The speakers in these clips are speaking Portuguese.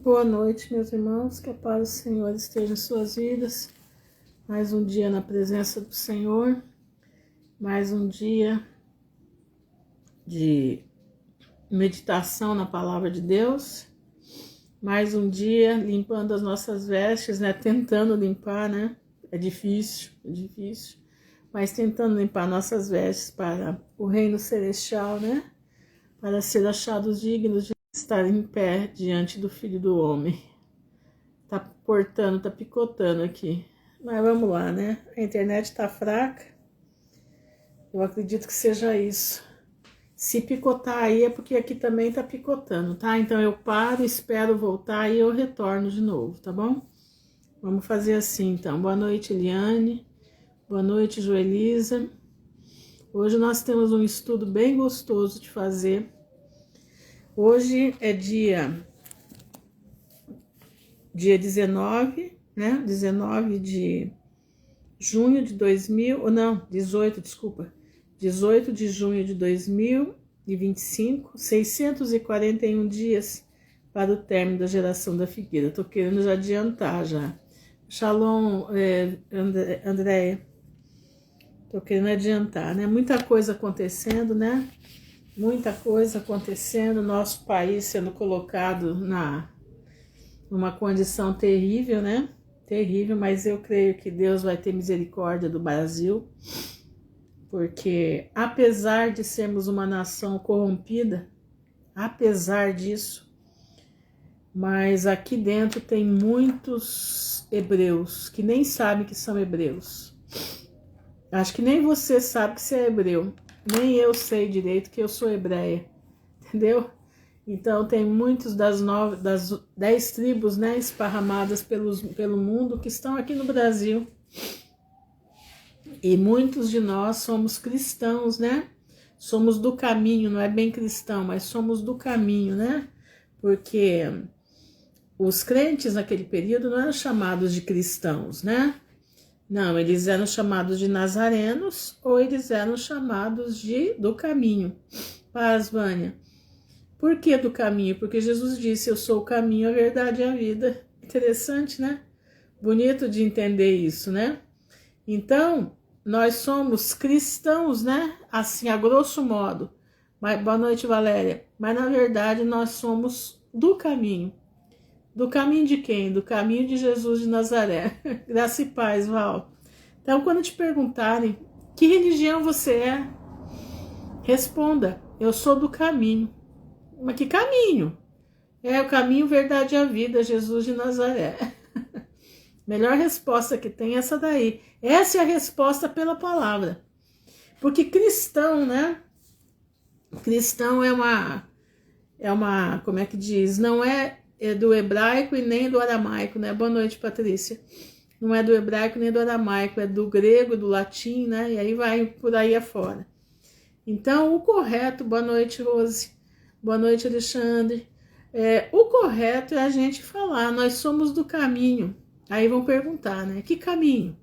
Boa noite, meus irmãos, que a paz do Senhor esteja em suas vidas. Mais um dia na presença do Senhor, mais um dia de meditação na palavra de Deus, mais um dia limpando as nossas vestes, né? Tentando limpar, né? É difícil, mas tentando limpar nossas vestes para o reino celestial, né? Para ser achados dignos de estar em pé diante do Filho do Homem. Tá cortando, tá picotando aqui. Mas vamos lá, né? A internet tá fraca. Eu acredito que seja isso. Se picotar aí é porque aqui também tá picotando, tá? Então eu paro, espero voltar e eu retorno de novo, tá bom? Vamos fazer assim, então. Boa noite, Eliane. Boa noite, Joelisa. Hoje nós temos um estudo bem gostoso de fazer. Hoje é dia 19, né? 19 de junho de 18 de junho de 2025, 641 dias para o término da geração da figueira. Tô querendo já adiantar já. Shalom, Andréia. Tô querendo adiantar, né? Muita coisa acontecendo, né? Muita coisa acontecendo, nosso país sendo colocado numa condição terrível, né? Terrível, mas eu creio que Deus vai ter misericórdia do Brasil, porque apesar de sermos uma nação corrompida, apesar disso, mas aqui dentro tem muitos hebreus que nem sabem que são hebreus. Acho que nem você sabe que você é hebreu. Nem eu sei direito que eu sou hebreia, entendeu? Então tem muitos das 10 tribos, né, esparramadas pelo mundo que estão aqui no Brasil. E muitos de nós somos cristãos, né? Somos do caminho, não é bem cristão, mas somos do caminho, né? Porque os crentes naquele período não eram chamados de cristãos, né? Não, eles eram chamados de nazarenos ou eles eram chamados do caminho. Paz, Vânia. Por que do caminho? Porque Jesus disse, eu sou o caminho, a verdade e a vida. Interessante, né? Bonito de entender isso, né? Então, nós somos cristãos, né? Assim, a grosso modo. Mas, boa noite, Valéria. Mas, na verdade, nós somos do caminho. Do caminho de quem? Do caminho de Jesus de Nazaré. Graça e paz, Val. Então, quando te perguntarem que religião você é, responda, eu sou do caminho. Mas que caminho? É o caminho, verdade e a vida, Jesus de Nazaré. Melhor resposta que tem é essa daí. Essa é a resposta pela palavra. Porque cristão, né? Cristão é uma, como é que diz? Não é do hebraico e nem do aramaico, né? Boa noite, Patrícia. Não é do hebraico nem do aramaico, é do grego, do latim, né? E aí vai por aí afora. Então, o correto, boa noite, Rose. Boa noite, Alexandre. O correto é a gente falar, nós somos do caminho. Aí vão perguntar, né? Que caminho?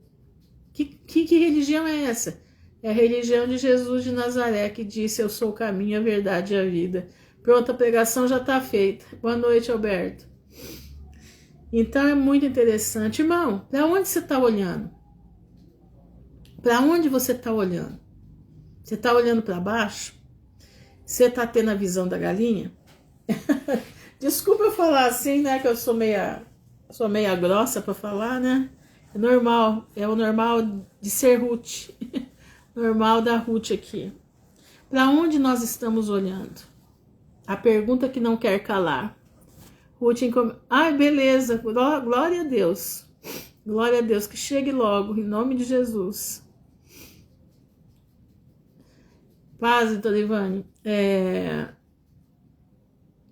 Que religião é essa? É a religião de Jesus de Nazaré, que disse, eu sou o caminho, a verdade e a vida. Pronto, a pregação já está feita. Boa noite, Alberto. Então é muito interessante. Irmão, para onde você está olhando? Para onde você está olhando? Você está olhando para baixo? Você está tendo a visão da galinha? Desculpa eu falar assim, né? Que eu sou meia grossa para falar, né? É normal, é o normal de ser Ruth. Normal da Ruth aqui. Para onde nós estamos olhando? A pergunta que não quer calar. Ruth, ai, beleza, glória a Deus. Glória a Deus, que chegue logo, em nome de Jesus. Paz, então, Ivane.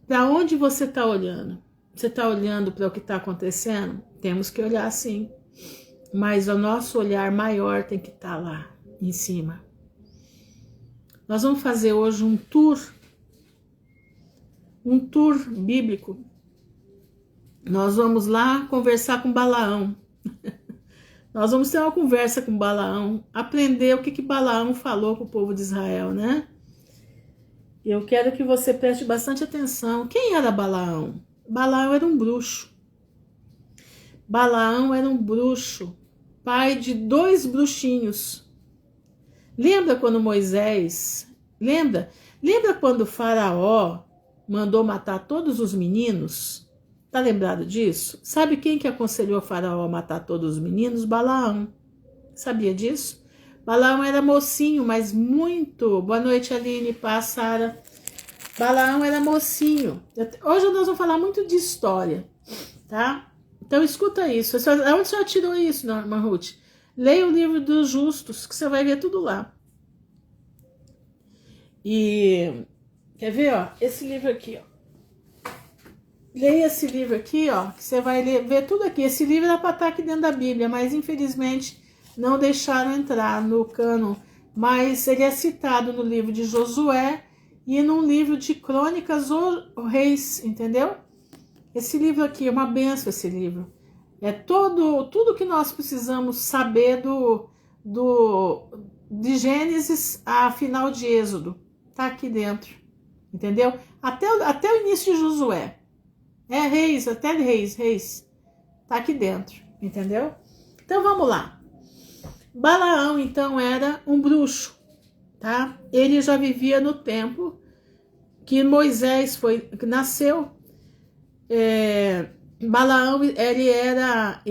Para onde você está olhando? Você está olhando para o que está acontecendo? Temos que olhar sim. Mas o nosso olhar maior tem que estar lá, em cima. Nós vamos fazer hoje um tour bíblico. Nós vamos lá conversar com Balaão. Nós vamos ter uma conversa com Balaão, aprender o que Balaão falou para o povo de Israel, né? Eu quero que você preste bastante atenção. Quem era Balaão? Balaão era um bruxo. Balaão era um bruxo, pai de 2 bruxinhos. Lembra quando Moisés... Lembra quando o faraó mandou matar todos os meninos? Tá lembrado disso? Sabe quem que aconselhou o faraó a matar todos os meninos? Balaão. Sabia disso? Balaão era mocinho, mas muito... Boa noite, Aline, paz, Sara. Balaão era mocinho. Hoje nós vamos falar muito de história, tá? Então escuta isso. Onde a senhora tirou isso, irmã Ruth? Leia o livro dos justos, que você vai ver tudo lá. E quer ver, ó? Esse livro aqui, ó. Leia esse livro aqui, ó, que você vai ver tudo aqui. Esse livro era para estar aqui dentro da Bíblia, mas infelizmente não deixaram entrar no cânon. Mas ele é citado no livro de Josué e num livro de Crônicas ou Reis, entendeu? Esse livro aqui é uma benção, esse livro. É tudo que nós precisamos saber de Gênesis a final de Êxodo. Tá aqui dentro, entendeu? Até o início de Josué. Reis, até Reis. Tá aqui dentro, entendeu? Então vamos lá. Balaão, então, era um bruxo, tá? Ele já vivia no tempo que Moisés nasceu. Balaão, ele era,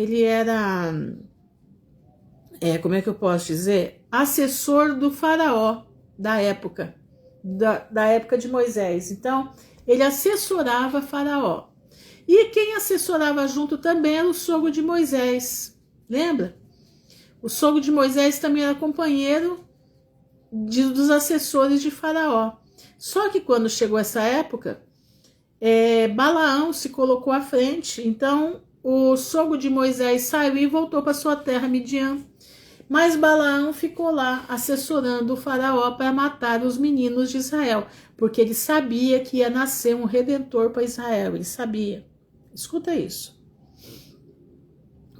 como é que eu posso dizer? Assessor do faraó da época, da época de Moisés. Então, ele assessorava faraó. E quem assessorava junto também era o sogro de Moisés. Lembra? O sogro de Moisés também era companheiro dos assessores de faraó. Só que quando chegou essa época, Balaão se colocou à frente. Então, o sogro de Moisés saiu e voltou para sua terra, Midian. Mas Balaão ficou lá assessorando o faraó para matar os meninos de Israel, porque ele sabia que ia nascer um redentor para Israel, ele sabia. Escuta isso.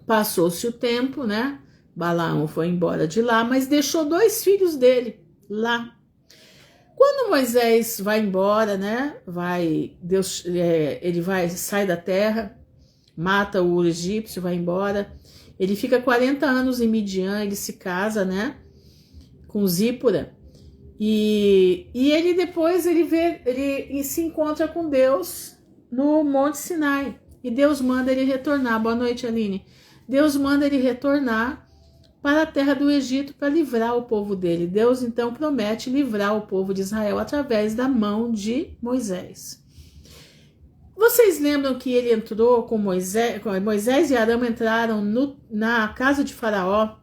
Passou-se o tempo, né? Balaão foi embora de lá, mas deixou 2 filhos dele lá. Quando Moisés vai embora, né? Sai da terra, mata o egípcio, vai embora. Ele fica 40 anos em Midian, ele se casa, né, com Zípora, e ele depois ele se encontra com Deus no Monte Sinai, e Deus manda ele retornar. Boa noite, Aline. Deus manda ele retornar para a terra do Egito para livrar o povo dele. Deus então promete livrar o povo de Israel através da mão de Moisés. Vocês lembram que ele entrou com Moisés e Arão entraram na casa de Faraó,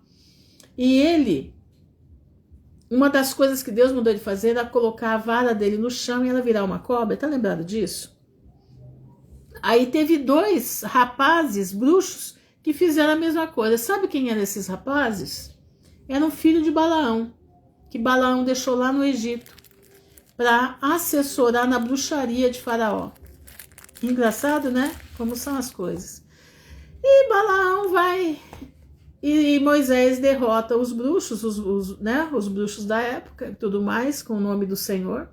e uma das coisas que Deus mandou ele fazer era colocar a vara dele no chão e ela virar uma cobra. Tá lembrado disso? Aí teve 2 rapazes bruxos que fizeram a mesma coisa. Sabe quem eram esses rapazes? Era um filho de Balaão, que Balaão deixou lá no Egito para assessorar na bruxaria de Faraó. Engraçado, né? Como são as coisas. E Balaão vai e Moisés derrota os bruxos, os bruxos da época e tudo mais, com o nome do Senhor.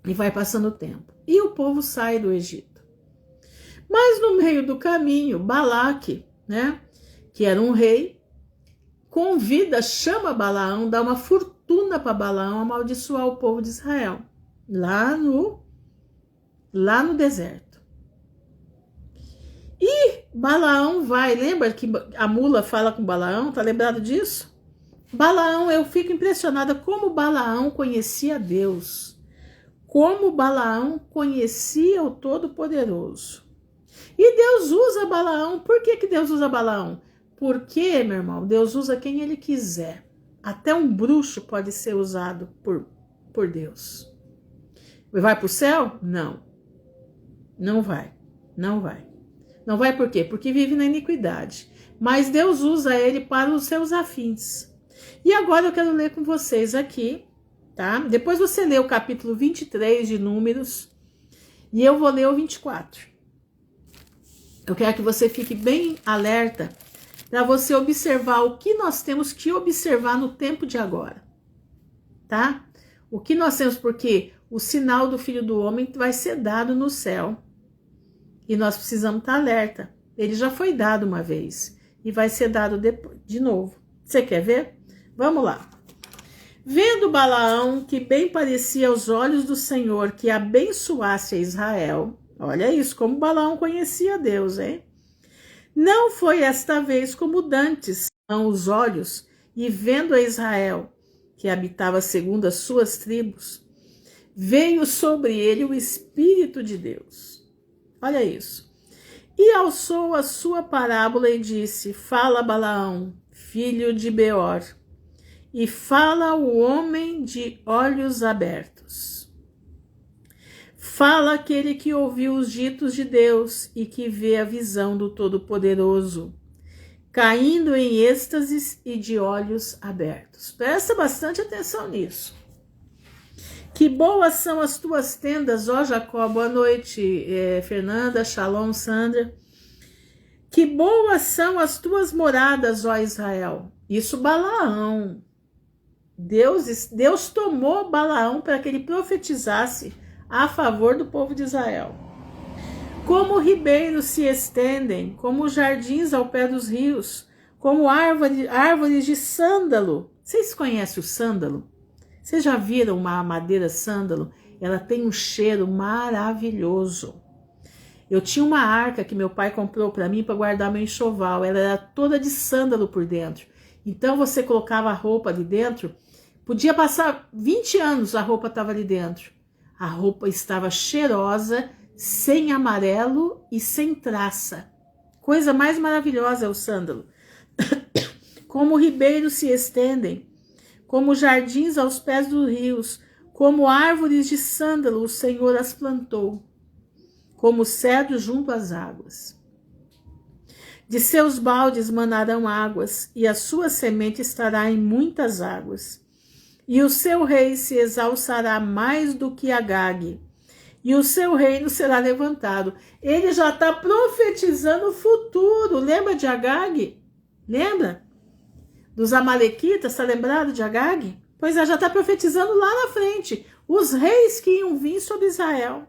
E vai passando o tempo. E o povo sai do Egito. Mas no meio do caminho, Balaque, né? Que era um rei, chama Balaão, dá uma fortuna para Balaão amaldiçoar o povo de Israel. Lá no deserto. E Balaão vai, lembra que a mula fala com Balaão? Tá lembrado disso? Balaão, eu fico impressionada como Balaão conhecia Deus. Como Balaão conhecia o Todo-Poderoso. E Deus usa Balaão. Por que Deus usa Balaão? Porque, meu irmão, Deus usa quem ele quiser. Até um bruxo pode ser usado por Deus. Vai para o céu? Não. Não vai. Não vai por quê? Porque vive na iniquidade. Mas Deus usa ele para os seus afins. E agora eu quero ler com vocês aqui, tá? Depois você lê o capítulo 23 de Números e eu vou ler o 24. Eu quero que você fique bem alerta para você observar o que nós temos que observar no tempo de agora, tá? O que nós temos, porque o sinal do Filho do Homem vai ser dado no céu. E nós precisamos estar alerta. Ele já foi dado uma vez e vai ser dado de novo. Você quer ver? Vamos lá. Vendo Balaão que bem parecia aos olhos do Senhor que abençoasse a Israel. Olha isso, como Balaão conhecia Deus, hein? Não foi esta vez como dantes, são os olhos, e vendo a Israel, que habitava segundo as suas tribos, veio sobre ele o Espírito de Deus. Olha isso. E alçou a sua parábola e disse: Fala, Balaão, filho de Beor, e fala o homem de olhos abertos. Fala aquele que ouviu os ditos de Deus e que vê a visão do Todo-Poderoso, caindo em êxtases e de olhos abertos. Presta bastante atenção nisso. Que boas são as tuas tendas, ó Jacó. Boa noite, Fernanda, Shalom, Sandra. Que boas são as tuas moradas, ó Israel. Isso Balaão. Deus tomou Balaão para que ele profetizasse a favor do povo de Israel. Como ribeiros se estendem, como jardins ao pé dos rios, como árvores de sândalo. Vocês conhecem o sândalo? Vocês já viram uma madeira sândalo? Ela tem um cheiro maravilhoso. Eu tinha uma arca que meu pai comprou para mim para guardar meu enxoval. Ela era toda de sândalo por dentro. Então você colocava a roupa ali dentro, podia passar 20 anos, a roupa estava ali dentro. A roupa estava cheirosa, sem amarelo e sem traça. Coisa mais maravilhosa é o sândalo. Como ribeiros se estendem, como jardins aos pés dos rios, como árvores de sândalo o Senhor as plantou, como cedro junto às águas. De seus baldes manarão águas, e a sua semente estará em muitas águas. E o seu rei se exalçará mais do que Agag, e o seu reino será levantado. Ele já está profetizando o futuro. Lembra de Agag? Lembra? Dos amalequitas, está lembrado de Agag? Pois é, já está profetizando lá na frente. Os reis que iam vir sobre Israel.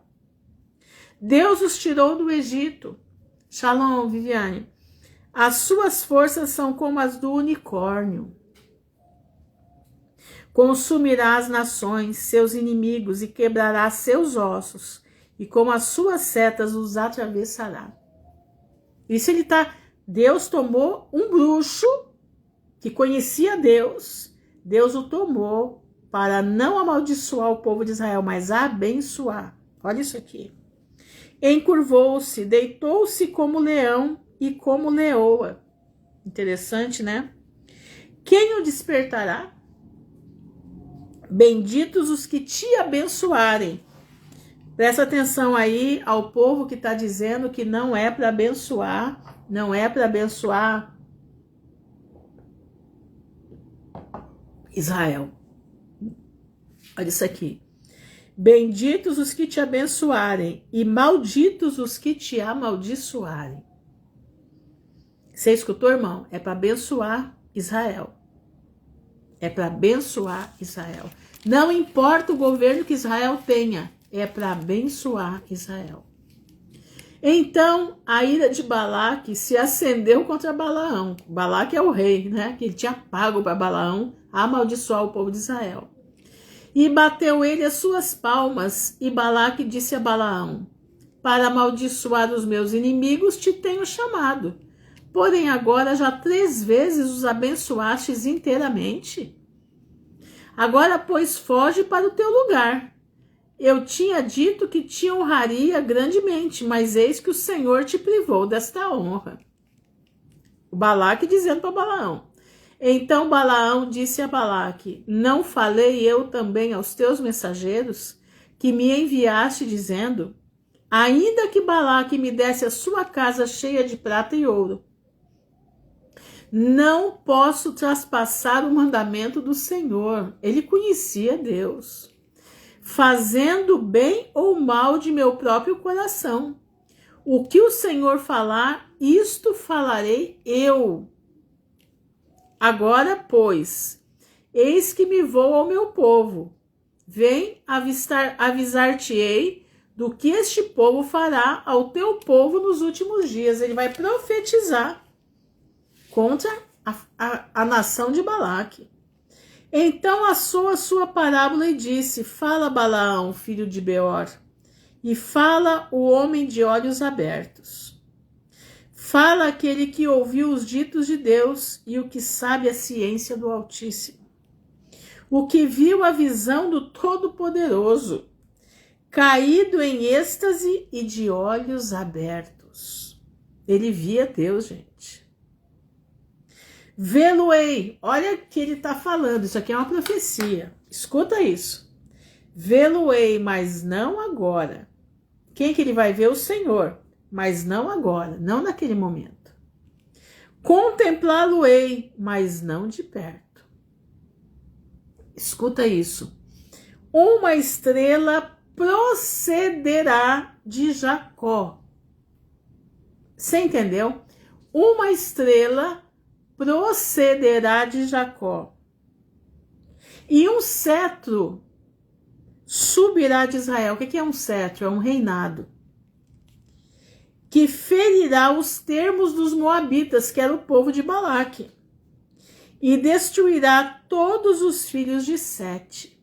Deus os tirou do Egito. Shalom, Viviane. As suas forças são como as do unicórnio. Consumirá as nações, seus inimigos, e quebrará seus ossos, e com as suas setas os atravessará. Isso ele tá. Deus tomou um bruxo que conhecia Deus. Deus o tomou para não amaldiçoar o povo de Israel, mas abençoar. Olha isso aqui. Encurvou-se, deitou-se como leão e como leoa. Interessante, né? Quem o despertará? Benditos os que te abençoarem. Presta atenção aí ao povo que está dizendo que não é para abençoar, não é para abençoar Israel. Olha isso aqui. Benditos os que te abençoarem e malditos os que te amaldiçoarem. Você escutou, irmão? É para abençoar Israel. É para abençoar Israel. Não importa o governo que Israel tenha, é para abençoar Israel. Então, a ira de Balaque se acendeu contra Balaão. Balaque é o rei, né? Que ele tinha pago para Balaão amaldiçoar o povo de Israel. E bateu ele as suas palmas, e Balaque disse a Balaão: para amaldiçoar os meus inimigos te tenho chamado. Porém agora já 3 vezes os abençoastes inteiramente. Agora, pois, foge para o teu lugar. Eu tinha dito que te honraria grandemente, mas eis que o Senhor te privou desta honra. O Balaque dizendo para Balaão. Então Balaão disse a Balaque: não falei eu também aos teus mensageiros, que me enviaste dizendo, ainda que Balaque me desse a sua casa cheia de prata e ouro, não posso traspassar o mandamento do Senhor. Ele conhecia Deus. Fazendo bem ou mal de meu próprio coração. O que o Senhor falar, isto falarei eu. Agora, pois, eis que me vou ao meu povo. Vem, avisar-te-ei do que este povo fará ao teu povo nos últimos dias. Ele vai profetizar contra a nação de Balaque. Então assou a sua parábola e disse: fala Balaão, filho de Beor, e fala o homem de olhos abertos. Fala aquele que ouviu os ditos de Deus e o que sabe a ciência do Altíssimo. O que viu a visão do Todo-Poderoso, caído em êxtase e de olhos abertos. Ele via Deus, gente. Vê-lo-ei, olha o que ele está falando, isso aqui é uma profecia, escuta isso. Vê-lo-ei, mas não agora. Quem que ele vai ver? O Senhor, mas não agora, não naquele momento. Contemplá-lo-ei, mas não de perto. Escuta isso. Uma estrela procederá de Jacó. Você entendeu? Uma estrela procederá de Jacó. E um cetro subirá de Israel. O que é um cetro? É um reinado. Que ferirá os termos dos moabitas, que era o povo de Balaque. E destruirá todos os filhos de Sete.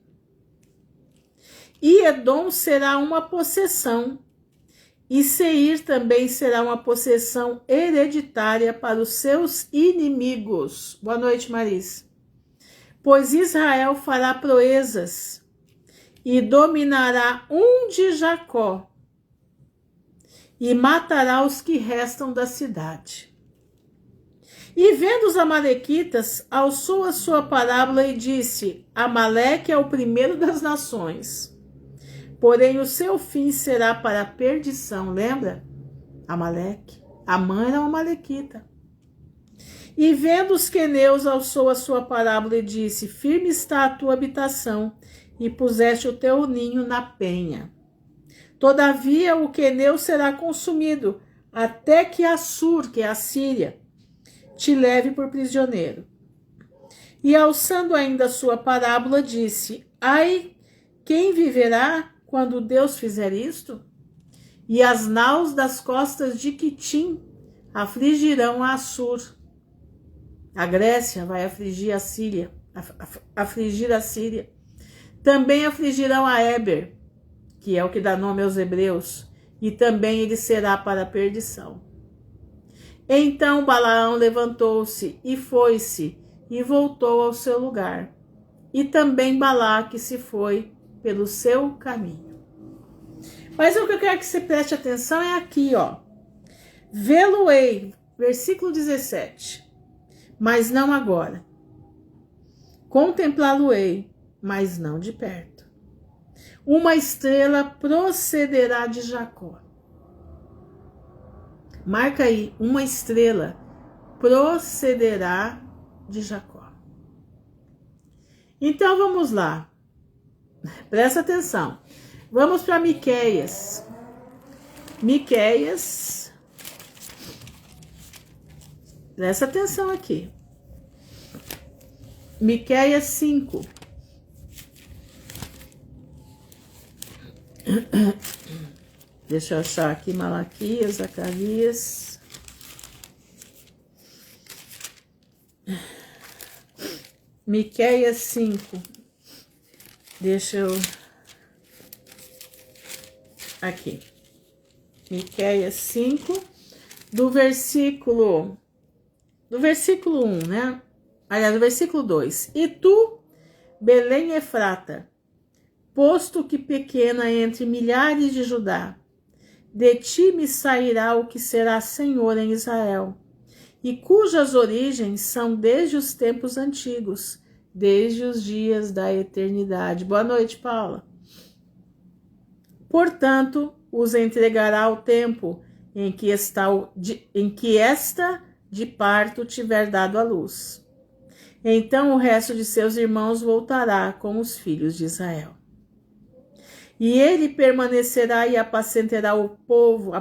E Edom será uma possessão, e Seir também será uma possessão hereditária para os seus inimigos. Boa noite, Maris. Pois Israel fará proezas e dominará um de Jacó e matará os que restam da cidade. E vendo os amalequitas, alçou a sua parábola e disse: Amaleque é o primeiro das nações, porém o seu fim será para a perdição. Lembra? Amaleque. A mãe era uma amalequita. E vendo os queneus, alçou a sua parábola e disse: Firme está a tua habitação, e puseste o teu ninho na penha. Todavia o queneu será consumido, até que Assur, que é a Síria, te leve por prisioneiro. E alçando ainda a sua parábola, disse: Ai, quem viverá quando Deus fizer isto? E as naus das costas de Quitim afligirão a Assur. A Grécia vai afligir a Síria, afligir a Síria. Também afligirão a Éber, que é o que dá nome aos hebreus, e também ele será para a perdição. Então Balaão levantou-se e foi-se, e voltou ao seu lugar. E também Balaque se foi pelo seu caminho. Mas o que eu quero que você preste atenção é aqui, ó. Vê-lo-ei, versículo 17. Mas não agora. Contemplá-lo-ei, mas não de perto. Uma estrela procederá de Jacó. Marca aí, uma estrela procederá de Jacó. Então vamos lá. Presta atenção. Vamos para Miqueias. Miqueias. Presta atenção aqui. Miqueias 5. Deixa eu achar aqui Malaquias, Zacarias. Miqueias 5. Deixa eu... Aqui. Miqueias 5, do versículo 1, né? Aliás, do versículo 2. E tu, Belém Efrata, posto que pequena entre milhares de Judá, de ti me sairá o que será Senhor em Israel, e cujas origens são desde os tempos antigos, desde os dias da eternidade. Boa noite, Paula. Portanto, os entregará ao tempo em que esta de parto tiver dado à luz. Então o resto de seus irmãos voltará com os filhos de Israel. E ele permanecerá e apacentará o povo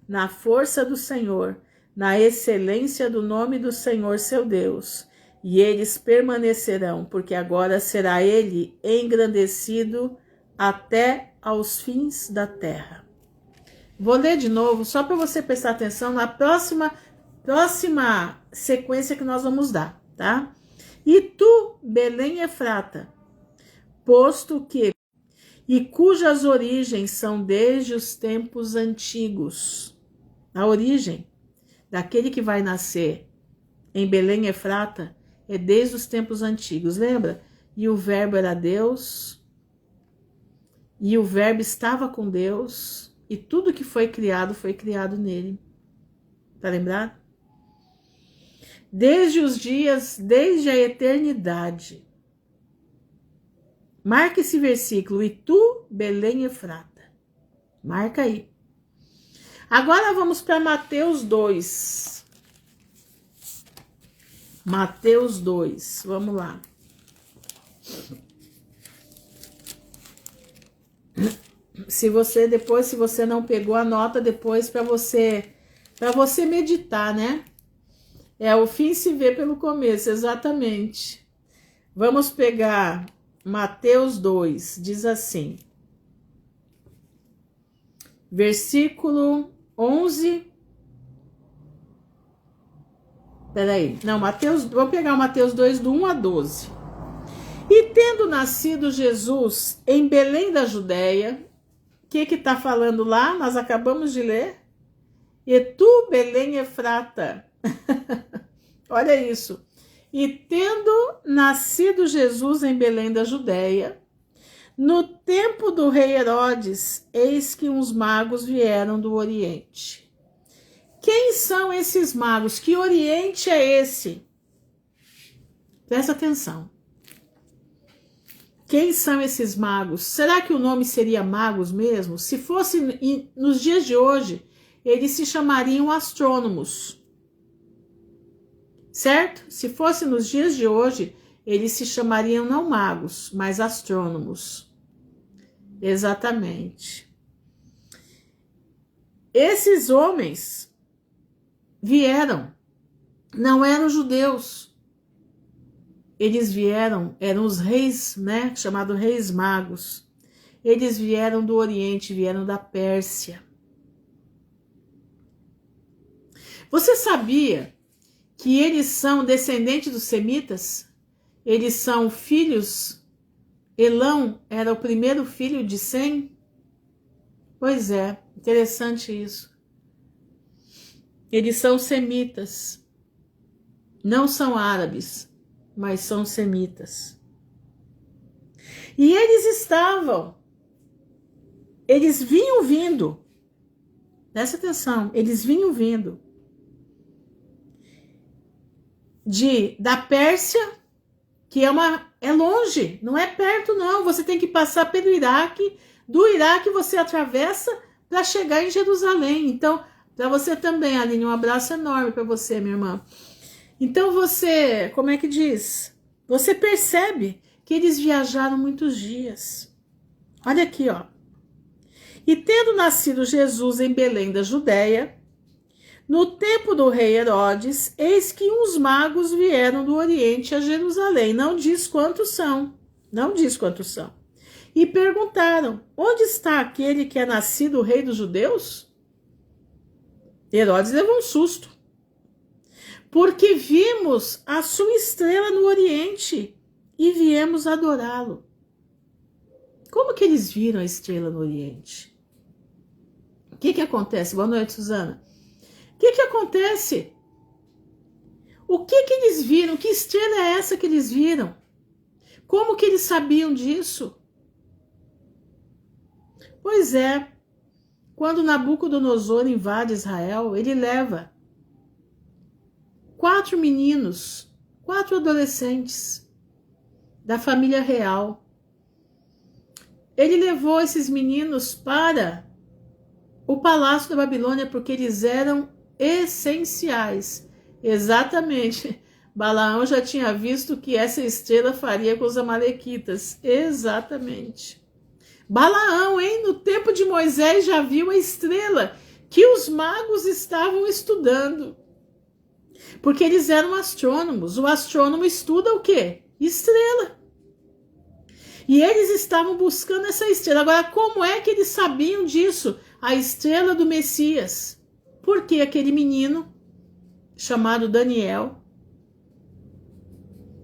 na força do Senhor, na excelência do nome do Senhor seu Deus. E eles permanecerão, porque agora será ele engrandecido até aos fins da terra. Vou ler de novo, só para você prestar atenção na próxima sequência que nós vamos dar, tá? E tu, Belém Efrata, posto que, e cujas origens são desde os tempos antigos. A origem daquele que vai nascer em Belém Efrata é desde os tempos antigos, lembra? E o verbo era Deus, e o verbo estava com Deus, e tudo que foi criado nele. Tá lembrado? Desde os dias, desde a eternidade. Marca esse versículo, e tu, Belém Efrata. Marca aí. Agora vamos para Mateus 2. Mateus 2, vamos lá. Se você não pegou, anota depois para você meditar, né? O fim se vê pelo começo, exatamente. Vamos pegar Mateus 2, diz assim, versículo 11. Peraí, não, vou pegar o Mateus 2, do 1 a 12. E tendo nascido Jesus em Belém da Judéia, o que está falando lá? Nós acabamos de ler. E tu, Belém Efrata. Olha isso. E tendo nascido Jesus em Belém da Judéia, no tempo do rei Herodes, eis que uns magos vieram do Oriente. Quem são esses magos? Que Oriente é esse? Presta atenção. Quem são esses magos? Será que o nome seria magos mesmo? Se fosse nos dias de hoje, eles se chamariam astrônomos. Certo? Se fosse nos dias de hoje, eles se chamariam não magos, mas astrônomos. Exatamente. Esses homens vieram, não eram judeus. Eles vieram, eram os reis, né? Chamados reis magos. Eles vieram do Oriente, vieram da Pérsia. Você sabia que eles são descendentes dos semitas? Eles são filhos. Elão era o primeiro filho de Sem? Pois é, interessante isso. Eles são semitas. Não são árabes, mas são semitas. E eles vinham vindo. Presta atenção, eles vinham vindo da Pérsia, que é longe, não é perto não, você tem que passar pelo Iraque, do Iraque você atravessa para chegar em Jerusalém. Então, para você também, Aline, um abraço enorme para você, minha irmã. Então você, como é que diz? Você percebe que eles viajaram muitos dias. Olha aqui, ó. E tendo nascido Jesus em Belém da Judéia, no tempo do rei Herodes, eis que uns magos vieram do Oriente a Jerusalém. Não diz quantos são. Não diz quantos são. E perguntaram, onde está aquele que é nascido o rei dos judeus? Herodes levou um susto. Porque vimos a sua estrela no Oriente e viemos adorá-lo. Como que eles viram a estrela no Oriente? O que acontece? Boa noite, Suzana. O que acontece? O que eles viram? Que estrela é essa que eles viram? Como que eles sabiam disso? Pois é, quando Nabucodonosor invade Israel, ele leva 4 meninos, 4 adolescentes da família real. Ele levou esses meninos para o palácio da Babilônia porque eles eram essenciais. Exatamente. Balaão já tinha visto o que essa estrela faria com os amalequitas. Exatamente. Balaão, hein? No tempo de Moisés já viu a estrela que os magos estavam estudando. Porque eles eram astrônomos. O astrônomo estuda o quê? Estrela. E eles estavam buscando essa estrela. Agora, como é que eles sabiam disso? A estrela do Messias. Porque aquele menino chamado Daniel,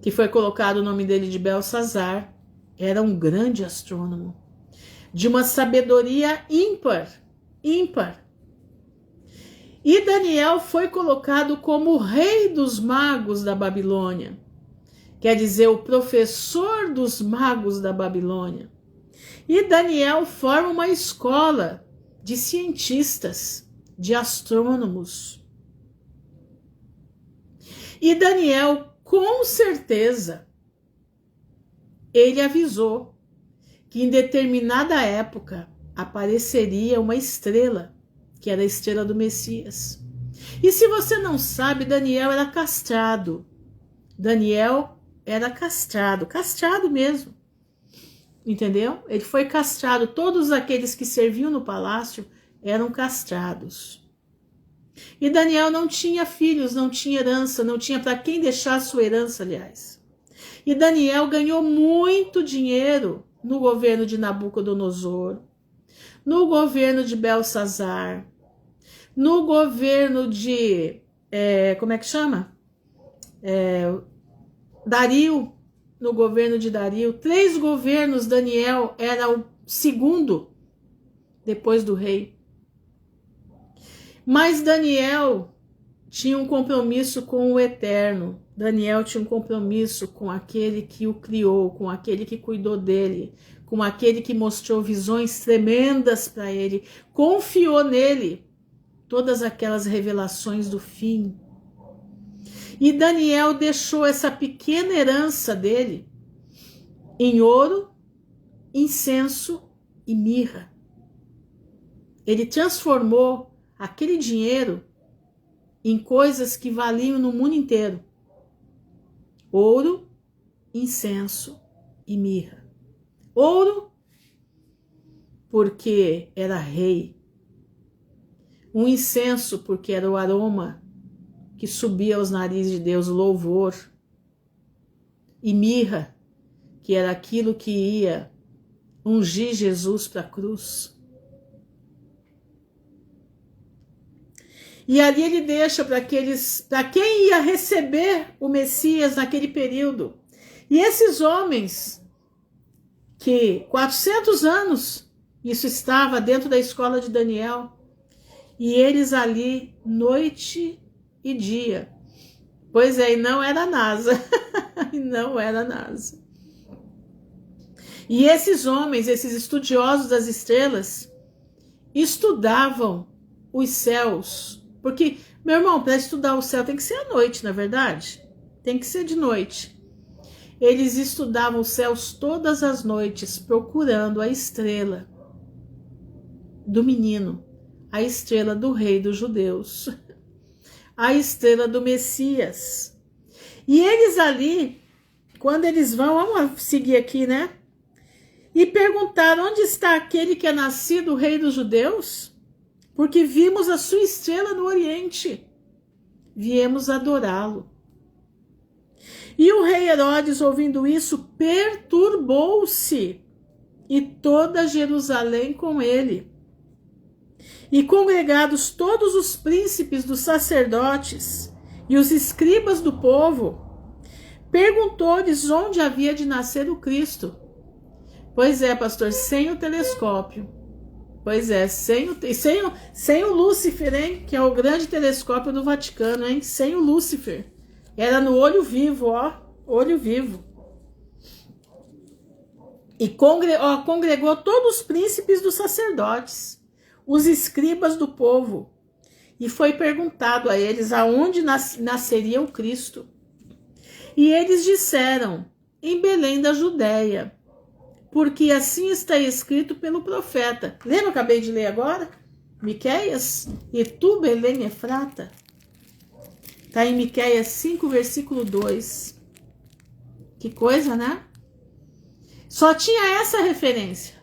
que foi colocado o nome dele de Belsazar, era um grande astrônomo, de uma sabedoria ímpar. E Daniel foi colocado como o rei dos magos da Babilônia. Quer dizer, o professor dos magos da Babilônia. E Daniel forma uma escola de cientistas, de astrônomos. E Daniel, com certeza, ele avisou que em determinada época apareceria uma estrela, que era a estrela do Messias. E se você não sabe, Daniel era castrado. Daniel era castrado mesmo, entendeu? Ele foi castrado, todos aqueles que serviam no palácio eram castrados. E Daniel não tinha filhos, não tinha herança, não tinha para quem deixar a sua herança, aliás. E Daniel ganhou muito dinheiro no governo de Nabucodonosor, no governo de Belsazar, no governo de, como é que chama? Dario, no governo de Dario. 3 governos, Daniel era o segundo depois do rei. Mas Daniel tinha um compromisso com o Eterno. Daniel tinha um compromisso com aquele que o criou, com aquele que cuidou dele, com aquele que mostrou visões tremendas para ele, confiou nele todas aquelas revelações do fim. E Daniel deixou essa pequena herança dele em ouro, incenso e mirra. Ele transformou aquele dinheiro em coisas que valiam no mundo inteiro. Ouro, incenso e mirra. Ouro, porque era rei. Um incenso, porque era o aroma que subia aos narizes de Deus, louvor. E mirra, que era aquilo que ia ungir Jesus para a cruz. E ali ele deixa para quem ia receber o Messias naquele período. E esses homens, que 400 anos, isso estava dentro da escola de Daniel, e eles ali, noite e dia. Pois é, e não era a NASA. E não era a NASA. E esses homens, esses estudiosos das estrelas, estudavam os céus. Porque, meu irmão, para estudar o céu tem que ser à noite, não é verdade? Tem que ser de noite. Eles estudavam os céus todas as noites, procurando a estrela do menino, a estrela do rei dos judeus, a estrela do Messias. E eles ali, quando eles vão, vamos seguir aqui, né? E perguntaram: onde está aquele que é nascido o rei dos judeus? Porque vimos a sua estrela no Oriente, viemos adorá-lo. E o rei Herodes, ouvindo isso, perturbou-se, e toda Jerusalém com ele. E congregados todos os príncipes dos sacerdotes e os escribas do povo, perguntou-lhes onde havia de nascer o Cristo. Pois é, pastor, sem o telescópio. Pois é, sem o Lúcifer, hein? Que é o grande telescópio do Vaticano, hein? Sem o Lúcifer. Era no olho vivo, ó. Olho vivo. E congregou todos os príncipes dos sacerdotes, os escribas do povo. E foi perguntado a eles aonde nasceria o Cristo. E eles disseram: em Belém da Judéia, porque assim está escrito pelo profeta. Lembra que eu acabei de ler agora? Miqueias? E tu, Belém Efrata? Está em Miqueias 5, versículo 2. Que coisa, né? Só tinha essa referência.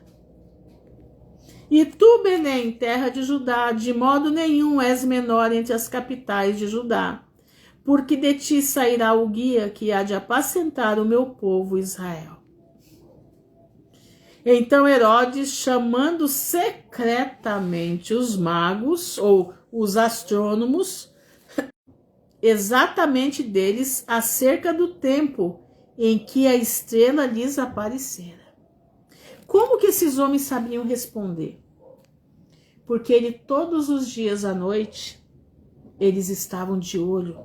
E tu, Belém, terra de Judá, de modo nenhum és menor entre as capitais de Judá, porque de ti sairá o guia que há de apacentar o meu povo Israel. Então Herodes, chamando secretamente os magos ou os astrônomos, exatamente deles acerca do tempo em que a estrela lhes aparecera. Como que esses homens sabiam responder? Porque ele todos os dias à noite, eles estavam de olho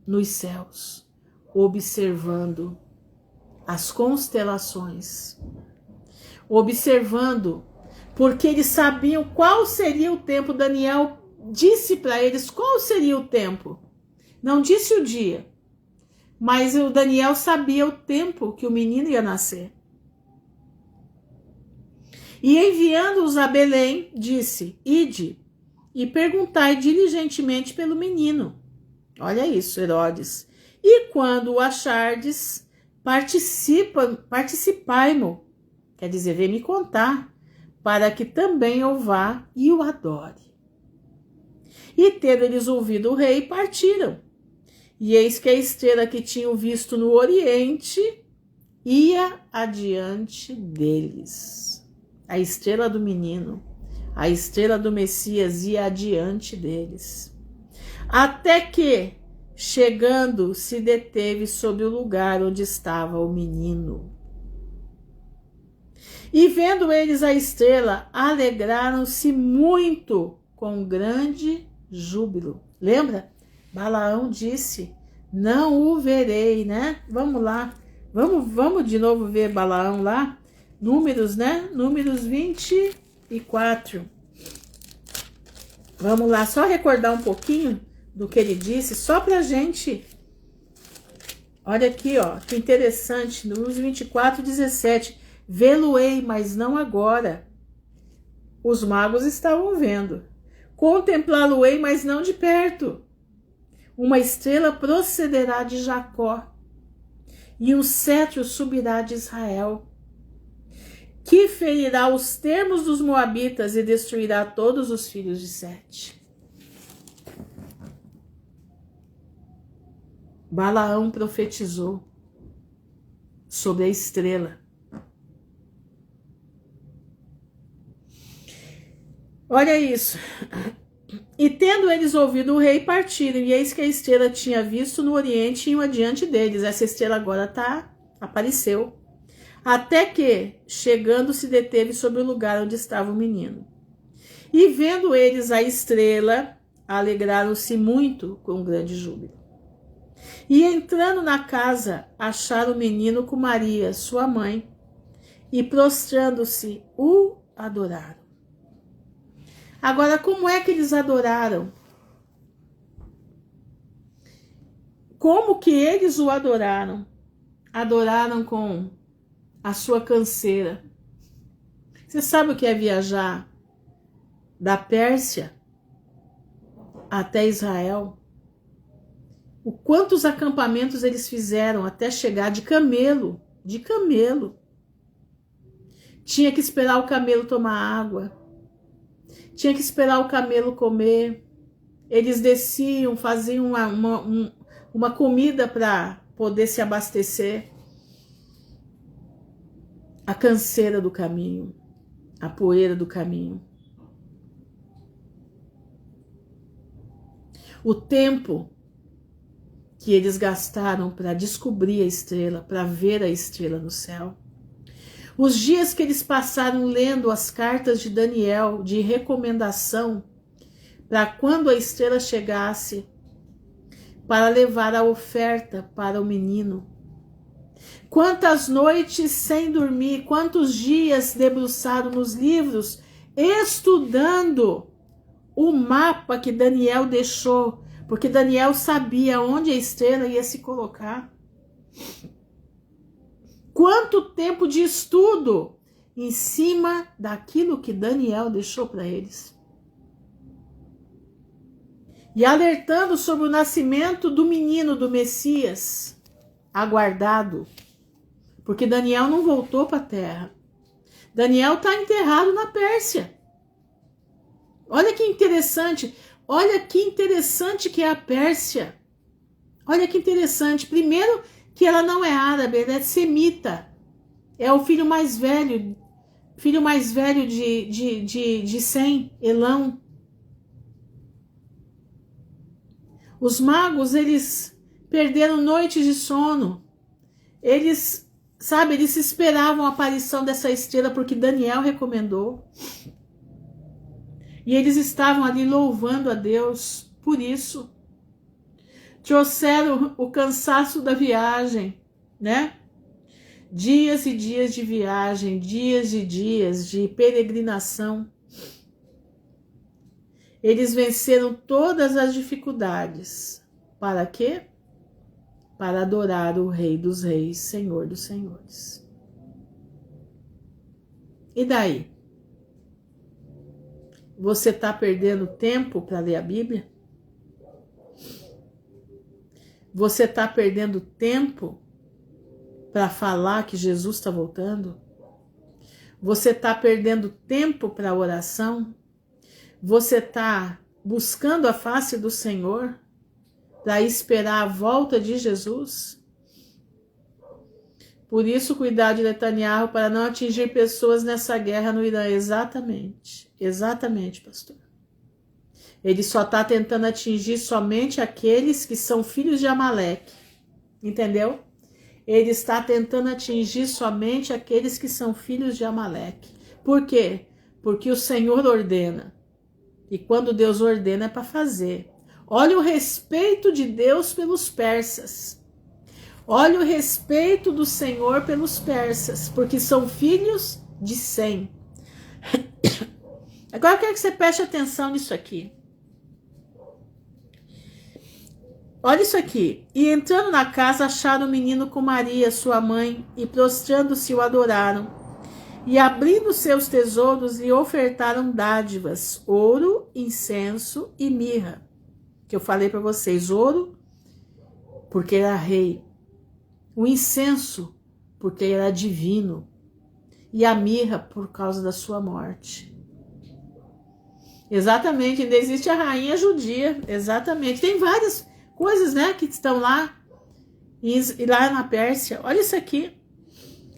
nos céus, observando as constelações, observando, porque eles sabiam qual seria o tempo. Daniel disse para eles qual seria o tempo. Não disse o dia, mas o Daniel sabia o tempo que o menino ia nascer. E enviando-os a Belém, disse: Ide e perguntai diligentemente pelo menino. Olha isso, Herodes. E quando o achardes, participai-mo, quer dizer, vem me contar, para que também eu vá e o adore. E tendo eles ouvido o rei, partiram. E eis que a estrela que tinham visto no oriente ia adiante deles. A estrela do menino, a estrela do Messias ia adiante deles. Até que, chegando, se deteve sobre o lugar onde estava o menino. E vendo eles a estrela, alegraram-se muito com grande júbilo. Lembra? Balaão disse: não o verei, né? Vamos lá. Vamos de novo ver Balaão lá. Números, né? Números 24. Vamos lá, só recordar um pouquinho do que ele disse, só pra gente. Olha aqui, ó, que interessante. Números 24, 17. Vê-lo-ei, mas não agora. Os magos estavam vendo. Contemplá-lo-ei, mas não de perto. Uma estrela procederá de Jacó, e um cetro subirá de Israel, que ferirá os termos dos moabitas e destruirá todos os filhos de Sete. Balaão profetizou sobre a estrela. Olha isso. E tendo eles ouvido o rei, partiram, e eis que a estrela tinha visto no oriente e iam adiante deles. Essa estrela agora apareceu. Até que, chegando, se deteve sobre o lugar onde estava o menino. E vendo eles a estrela, alegraram-se muito com grande júbilo. E entrando na casa, acharam o menino com Maria, sua mãe, e prostrando-se, o adoraram. Agora, como é que eles adoraram? Como que eles o adoraram? Adoraram com a sua canseira. Você sabe o que é viajar da Pérsia até Israel? O quantos acampamentos eles fizeram até chegar de camelo, de camelo. Tinha que esperar o camelo tomar água. Tinha que esperar o camelo comer. Eles desciam, faziam uma comida para poder se abastecer. A canseira do caminho, a poeira do caminho. O tempo que eles gastaram para descobrir a estrela, para ver a estrela no céu. Os dias que eles passaram lendo as cartas de Daniel de recomendação para quando a estrela chegasse, para levar a oferta para o menino. Quantas noites sem dormir, quantos dias debruçaram nos livros, estudando o mapa que Daniel deixou, porque Daniel sabia onde a estrela ia se colocar. Quanto tempo de estudo em cima daquilo que Daniel deixou para eles. E alertando sobre o nascimento do menino, do Messias, aguardado. Porque Daniel não voltou para a terra. Daniel está enterrado na Pérsia. Olha que interessante. Olha que interessante que é a Pérsia. Olha que interessante. Primeiro que ela não é árabe, ela é semita. É o filho mais velho filho mais velho de Sem, Elão. Os magos, eles perderam noites de sono. Eles, sabe, eles esperavam a aparição dessa estrela porque Daniel recomendou. E eles estavam ali louvando a Deus por isso. Trouxeram o cansaço da viagem, né? Dias e dias de viagem, dias e dias de peregrinação. Eles venceram todas as dificuldades. Para quê? Para adorar o Rei dos Reis, Senhor dos Senhores. E daí? Você está perdendo tempo para ler a Bíblia? Você está perdendo tempo para falar que Jesus está voltando? Você está perdendo tempo para oração? Você está buscando a face do Senhor para esperar a volta de Jesus? Por isso, cuidar de Netanyahu para não atingir pessoas nessa guerra no Irã. Exatamente. Exatamente, pastor. Ele só está tentando atingir somente aqueles que são filhos de Amaleque. Entendeu? Ele está tentando atingir somente aqueles que são filhos de Amaleque. Por quê? Porque o Senhor ordena. E quando Deus ordena é para fazer. Olha o respeito de Deus pelos persas. Olha o respeito do Senhor pelos persas, porque são filhos de Sem. Agora eu quero que você preste atenção nisso aqui. Olha isso aqui. E entrando na casa, acharam o menino com Maria, sua mãe, e prostrando-se o adoraram. E abrindo seus tesouros, lhe ofertaram dádivas, ouro, incenso e mirra. Que eu falei para vocês, ouro, porque era rei. O incenso, porque era divino. E a mirra, por causa da sua morte. Exatamente, ainda existe a rainha judia. Exatamente, tem várias coisas, né, que estão lá, e lá na Pérsia. Olha isso aqui.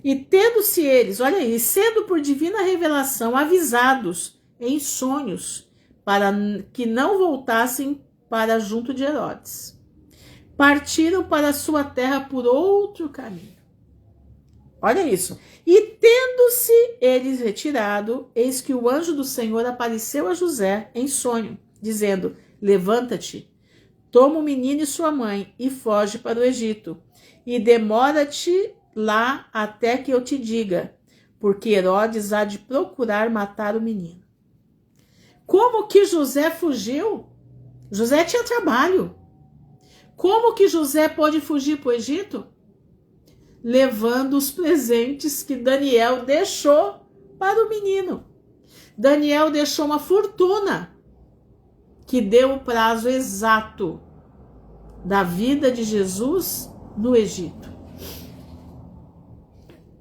E tendo-se eles, olha aí, sendo por divina revelação avisados em sonhos, para que não voltassem para junto de Herodes, partiram para a sua terra por outro caminho. Olha isso. E tendo-se eles retirado, eis que o anjo do Senhor apareceu a José em sonho, dizendo: levanta-te, toma o menino e sua mãe e foge para o Egito, e demora-te lá até que eu te diga, porque Herodes há de procurar matar o menino. Como que José fugiu? José tinha trabalho. Como que José pode fugir para o Egito? Levando os presentes que Daniel deixou para o menino. Daniel deixou uma fortuna que deu o prazo exato da vida de Jesus no Egito.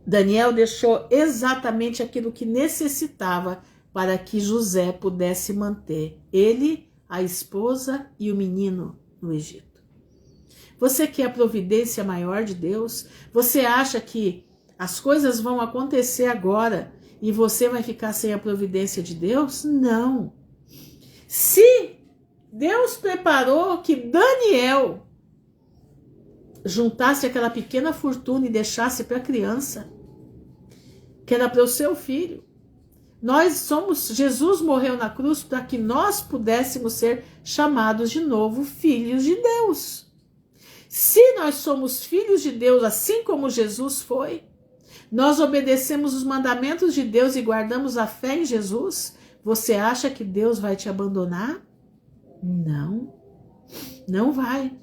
Daniel deixou exatamente aquilo que necessitava para que José pudesse manter ele, a esposa e o menino no Egito. Você quer a providência maior de Deus? Você acha que as coisas vão acontecer agora e você vai ficar sem a providência de Deus? Não. Se Deus preparou que Daniel juntasse aquela pequena fortuna e deixasse para a criança, que era para o seu filho. Jesus morreu na cruz para que nós pudéssemos ser chamados de novo filhos de Deus. Se nós somos filhos de Deus, assim como Jesus foi, nós obedecemos os mandamentos de Deus e guardamos a fé em Jesus, você acha que Deus vai te abandonar? Não, não vai.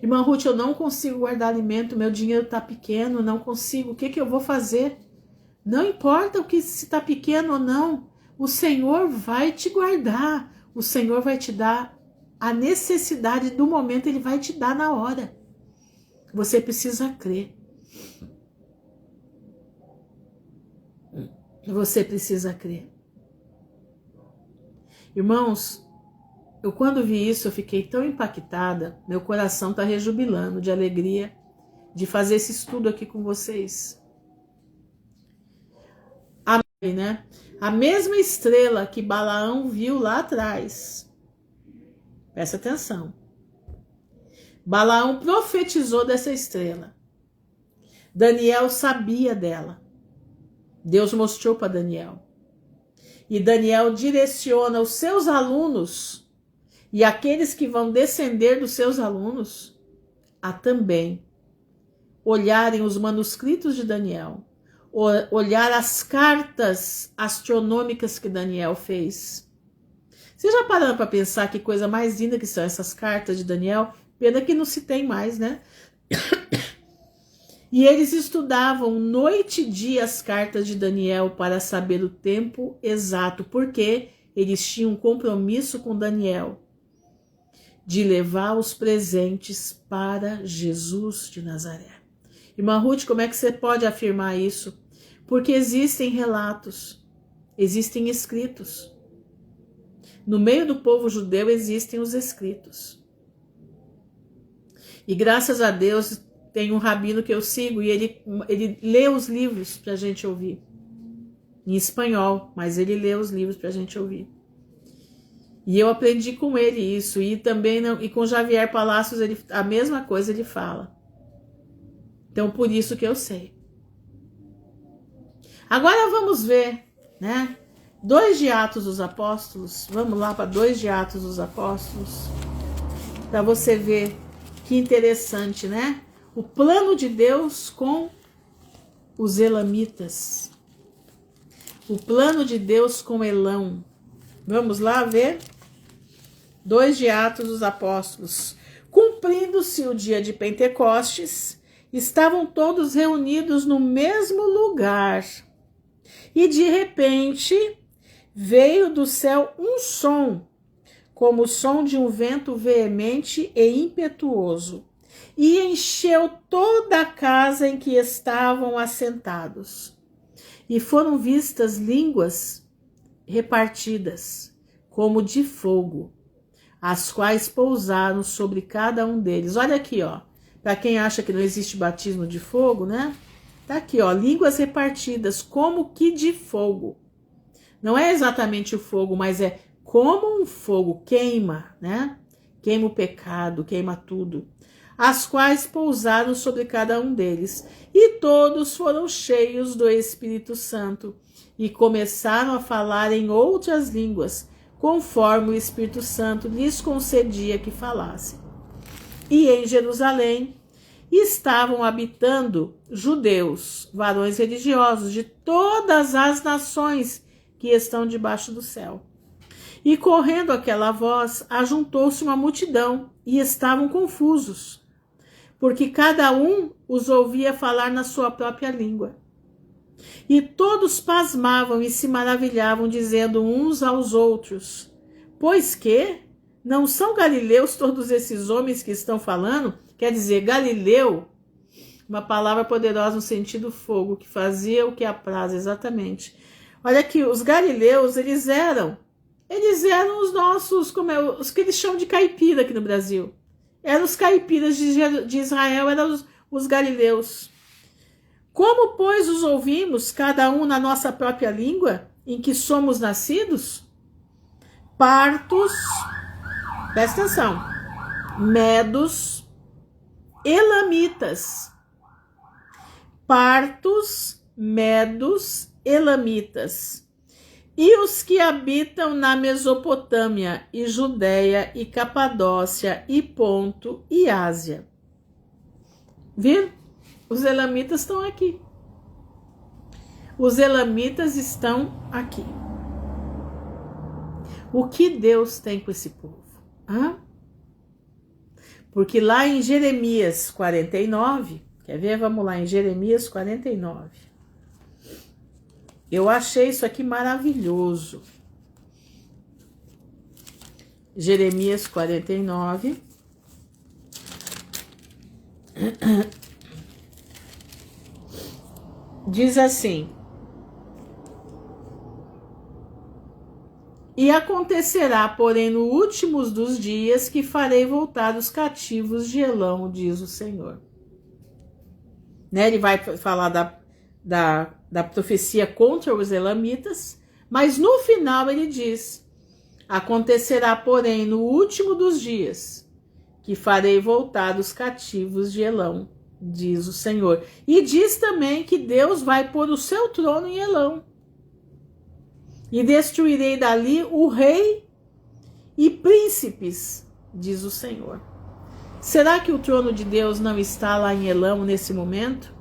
Irmã Ruth, eu não consigo guardar alimento, meu dinheiro está pequeno, não consigo, o que eu vou fazer? Não importa o que se está pequeno ou não, o Senhor vai te guardar, o Senhor vai te dar a necessidade do momento, Ele vai te dar na hora. Você precisa crer. Você precisa crer. Irmãos, eu quando vi isso, eu fiquei tão impactada, meu coração está rejubilando de alegria de fazer esse estudo aqui com vocês. né? A mesma estrela que Balaão viu lá atrás. Presta atenção. Balaão profetizou dessa estrela. Daniel sabia dela. Deus mostrou para Daniel. E Daniel direciona os seus alunos e aqueles que vão descender dos seus alunos a também olharem os manuscritos de Daniel, olhar as cartas astronômicas que Daniel fez. Você já parou para pensar que coisa mais linda que são essas cartas de Daniel? Pena que não se tem mais, né? E eles estudavam noite e dia as cartas de Daniel para saber o tempo exato, porque eles tinham um compromisso com Daniel de levar os presentes para Jesus de Nazaré. Irmã Ruth, como é que você pode afirmar isso? Porque existem relatos, existem escritos. No meio do povo judeu existem os escritos. E graças a Deus tem um rabino que eu sigo e ele lê os livros para a gente ouvir. Em espanhol, mas ele lê os livros para a gente ouvir. E eu aprendi com ele isso. E também e com Javier Palacios a mesma coisa ele fala. Então por isso que eu sei. Agora vamos ver, né? 2 de Atos dos Apóstolos. Vamos lá para 2 de Atos dos Apóstolos. Para você ver que interessante, né? O plano de Deus com os elamitas. O plano de Deus com Elão. Vamos lá ver? 2 de Atos dos Apóstolos. Cumprindo-se o dia de Pentecostes, estavam todos reunidos no mesmo lugar. E de repente veio do céu um som, como o som de um vento veemente e impetuoso, e encheu toda a casa em que estavam assentados. E foram vistas línguas repartidas, como de fogo, as quais pousaram sobre cada um deles. Olha aqui, ó, para quem acha que não existe batismo de fogo, né? Tá aqui, ó, línguas repartidas, como que de fogo. Não é exatamente o fogo, mas é como um fogo queima, né? Queima o pecado, queima tudo. As quais pousaram sobre cada um deles. E todos foram cheios do Espírito Santo e começaram a falar em outras línguas, conforme o Espírito Santo lhes concedia que falassem. E em Jerusalém estavam habitando judeus, varões religiosos de todas as nações que estão debaixo do céu. E correndo aquela voz, ajuntou-se uma multidão e estavam confusos, porque cada um os ouvia falar na sua própria língua. E todos pasmavam e se maravilhavam, dizendo uns aos outros: pois que não são galileus todos esses homens que estão falando? Quer dizer, Galileu, uma palavra poderosa no sentido fogo, que fazia o que apraz, exatamente. Olha aqui, os galileus, eles eram os nossos, os que eles chamam de caipira aqui no Brasil. Eram os caipiras de Israel, eram os galileus. Como, pois, os ouvimos, cada um na nossa própria língua, em que somos nascidos? Partos, presta atenção, medos, elamitas. Partos, medos, elamitas. E os que habitam na Mesopotâmia, e Judéia, e Capadócia, e Ponto, e Ásia. Viram? Os elamitas estão aqui. Os elamitas estão aqui. O que Deus tem com esse povo? Hã? Porque lá em Jeremias 49, quer ver? Vamos lá, em Jeremias 49. Eu achei isso aqui maravilhoso. Jeremias 49. Diz assim: e acontecerá, porém, no últimos dos dias, que farei voltar os cativos de Elão, diz o Senhor. Né? Ele vai falar da da profecia contra os elamitas, mas no final ele diz: acontecerá, porém, no último dos dias, que farei voltar os cativos de Elão, diz o Senhor. E diz também que Deus vai pôr o seu trono em Elão. E destruirei dali o rei e príncipes, diz o Senhor. Será que o trono de Deus não está lá em Elão nesse momento?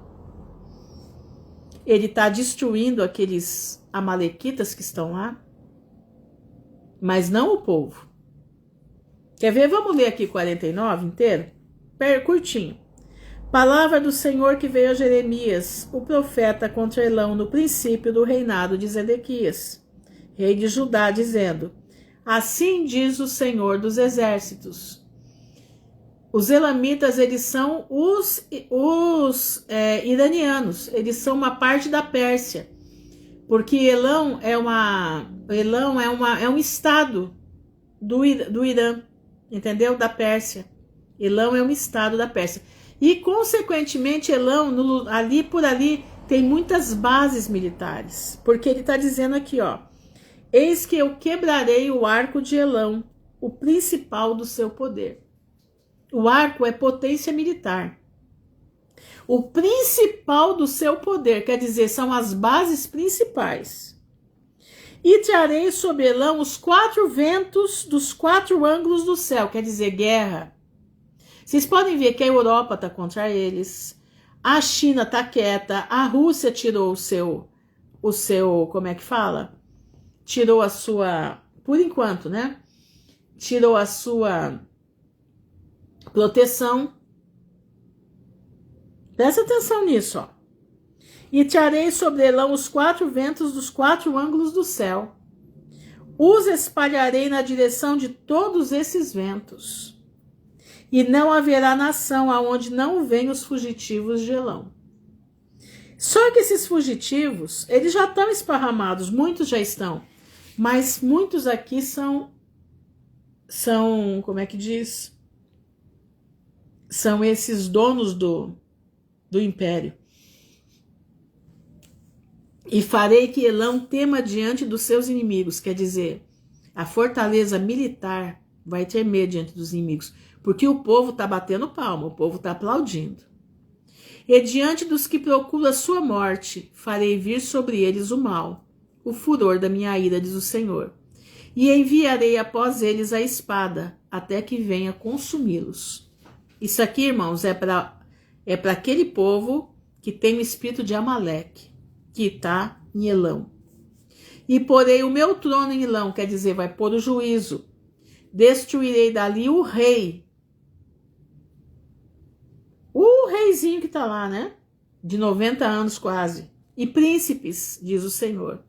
Ele está destruindo aqueles amalequitas que estão lá, mas não o povo. Quer ver? Vamos ler aqui 49 inteiro? Curtinho. Palavra do Senhor que veio a Jeremias, o profeta, contra Elão no princípio do reinado de Zedequias, rei de Judá, dizendo: assim diz o Senhor dos exércitos. Os elamitas, eles são os iranianos, eles são uma parte da Pérsia, porque Elão é um estado do Irã, entendeu? Da Pérsia. Elão é um estado da Pérsia. E, consequentemente, Elão, por ali, tem muitas bases militares, porque ele está dizendo aqui, ó: eis que eu quebrarei o arco de Elão, o principal do seu poder. O arco é potência militar. O principal do seu poder, quer dizer, são as bases principais. E trarei sobre Elão os 4 ventos dos 4 ângulos do céu, quer dizer, guerra. Vocês podem ver que a Europa está contra eles, a China está quieta, a Rússia tirou o seu, como é que fala? Tirou a sua, por enquanto, né? Tirou a sua proteção. Presta atenção nisso, ó. E trarei sobre Elão os 4 ventos dos 4 ângulos do céu. Os espalharei na direção de todos esses ventos. E não haverá nação aonde não venham os fugitivos de Elão. Só que esses fugitivos, eles já estão esparramados, muitos já estão. Mas muitos aqui são, como é que diz? São esses donos do império. E farei que Elão tema diante dos seus inimigos, quer dizer, a fortaleza militar vai tremer diante dos inimigos, porque o povo está batendo palma, o povo está aplaudindo. E diante dos que procuram a sua morte, farei vir sobre eles o mal, o furor da minha ira, diz o Senhor. E enviarei após eles a espada, até que venha consumi-los. Isso aqui, irmãos, é para aquele povo que tem o espírito de Amaleque, que está em Elão. E porei o meu trono em Elão, quer dizer, vai pôr o juízo. Destruirei dali o rei. O reizinho que está lá, né? De 90 anos quase. E príncipes, diz o Senhor.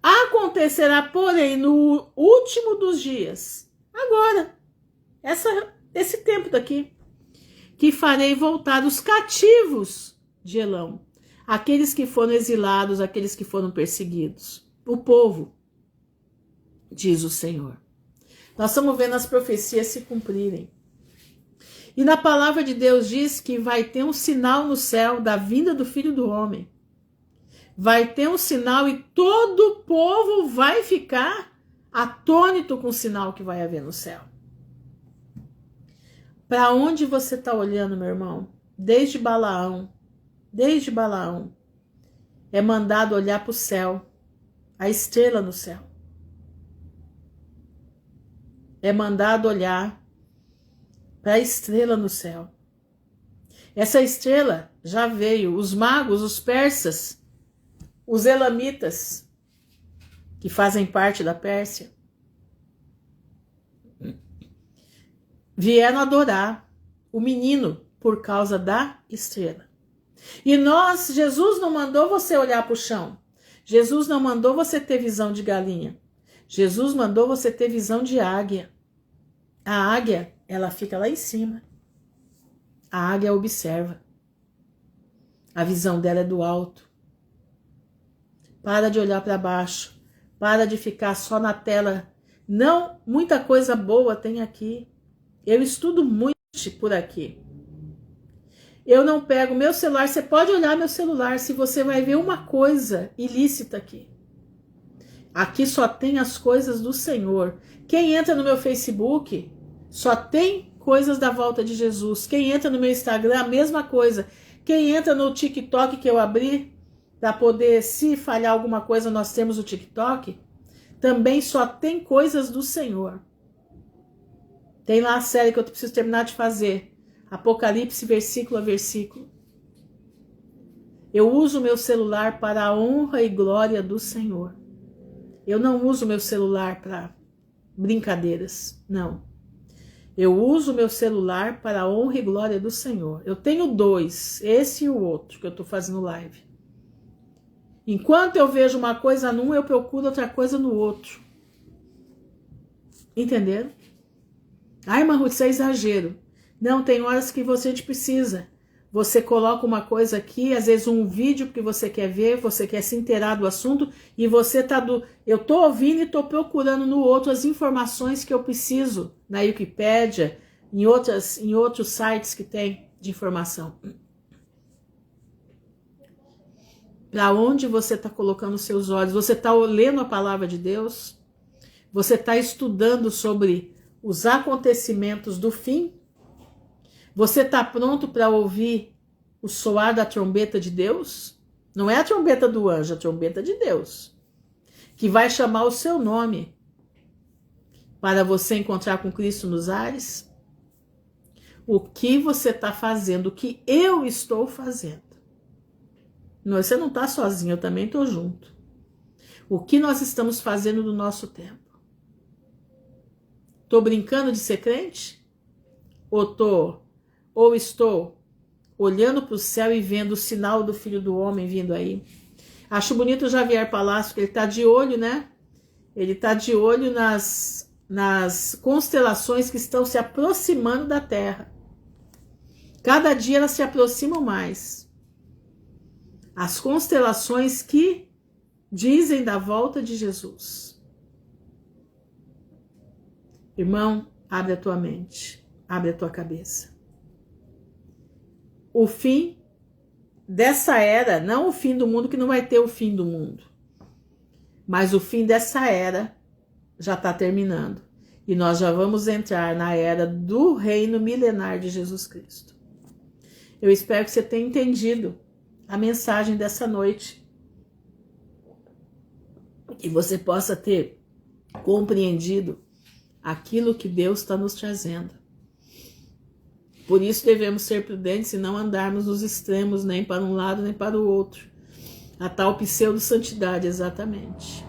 Acontecerá, porém, no último dos dias, agora, esse tempo daqui, que farei voltar os cativos de Elão, aqueles que foram exilados, aqueles que foram perseguidos, o povo, diz o Senhor. Nós estamos vendo as profecias se cumprirem. E na palavra de Deus diz que vai ter um sinal no céu da vinda do Filho do Homem. Vai ter um sinal e todo o povo vai ficar atônito com o sinal que vai haver no céu. Para onde você está olhando, meu irmão? Desde Balaão, é mandado olhar para o céu, a estrela no céu. É mandado olhar para a estrela no céu. Essa estrela já veio, os magos, os persas, os elamitas, que fazem parte da Pérsia, vieram adorar o menino por causa da estrela. E Jesus não mandou você olhar para o chão. Jesus não mandou você ter visão de galinha. Jesus mandou você ter visão de águia. A águia, ela fica lá em cima. A águia observa. A visão dela é do alto. Para de olhar para baixo. Para de ficar só na tela. Não, muita coisa boa tem aqui. Eu estudo muito por aqui. Eu não pego meu celular. Você pode olhar meu celular se você vai ver uma coisa ilícita aqui. Aqui só tem as coisas do Senhor. Quem entra no meu Facebook só tem coisas da volta de Jesus. Quem entra no meu Instagram, a mesma coisa. Quem entra no TikTok que eu abri, para poder, se falhar alguma coisa, nós temos o TikTok, também só tem coisas do Senhor. Tem lá a série que eu preciso terminar de fazer. Apocalipse, versículo a versículo. Eu uso meu celular para a honra e glória do Senhor. Eu não uso meu celular para brincadeiras, não. Eu uso meu celular para a honra e glória do Senhor. Eu tenho 2, esse e o outro que eu estou fazendo live. Enquanto eu vejo uma coisa num, eu procuro outra coisa no outro. Entenderam? Ai, irmã Ruth, isso é exagero. Não, tem horas que você precisa. Você coloca uma coisa aqui, às vezes um vídeo que você quer ver, você quer se inteirar do assunto, e você tá eu tô ouvindo e tô procurando no outro as informações que eu preciso, na Wikipédia, em outros sites que tem de informação. Para onde você está colocando seus olhos? Você está lendo a palavra de Deus? Você está estudando sobre os acontecimentos do fim? Você está pronto para ouvir o soar da trombeta de Deus? Não é a trombeta do anjo, a trombeta de Deus, que vai chamar o seu nome para você encontrar com Cristo nos ares? O que você está fazendo? O que eu estou fazendo? Não, você não está sozinho, eu também estou junto. O que nós estamos fazendo do nosso tempo? Estou brincando de ser crente? Ou estou olhando para o céu e vendo o sinal do Filho do Homem vindo aí? Acho bonito o Javier Palácio, que ele está de olho, né? Ele está de olho nas constelações que estão se aproximando da Terra. Cada dia elas se aproximam mais. As constelações que dizem da volta de Jesus. Irmão, abre a tua mente, abre a tua cabeça. O fim dessa era, não o fim do mundo, que não vai ter o fim do mundo, mas o fim dessa era já está terminando. E nós já vamos entrar na era do reino milenar de Jesus Cristo. Eu espero que você tenha entendido a mensagem dessa noite, que você possa ter compreendido aquilo que Deus está nos trazendo. Por isso devemos ser prudentes e não andarmos nos extremos, nem para um lado nem para o outro. A tal pseudo-santidade, exatamente.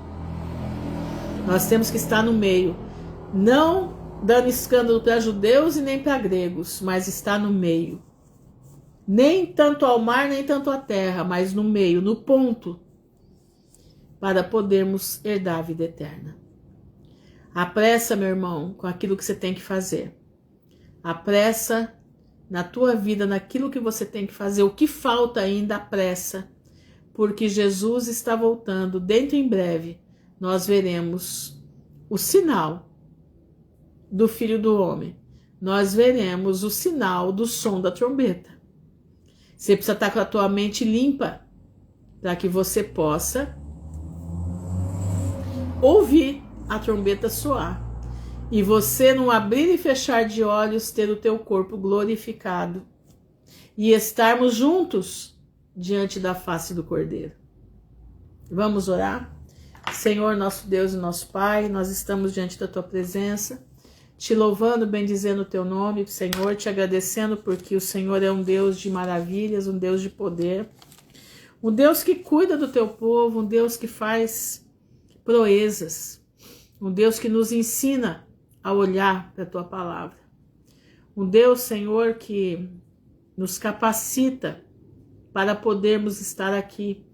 Nós temos que estar no meio, não dando escândalo para judeus e nem para gregos, mas estar no meio. Nem tanto ao mar, nem tanto à terra, mas no meio, no ponto, para podermos herdar a vida eterna. Apressa, meu irmão, com aquilo que você tem que fazer. Apressa na tua vida, naquilo que você tem que fazer. O que falta ainda, apressa, porque Jesus está voltando. Dentro em breve, nós veremos o sinal do Filho do Homem. Nós veremos o sinal do som da trombeta. Você precisa estar com a tua mente limpa para que você possa ouvir a trombeta soar. E você, no abrir e fechar de olhos, ter o teu corpo glorificado. E estarmos juntos diante da face do Cordeiro. Vamos orar? Senhor, nosso Deus e nosso Pai, nós estamos diante da tua presença, te louvando, bendizendo o teu nome, Senhor, te agradecendo porque o Senhor é um Deus de maravilhas, um Deus de poder, um Deus que cuida do teu povo, um Deus que faz proezas, um Deus que nos ensina a olhar para a tua palavra, um Deus, Senhor, que nos capacita para podermos estar aqui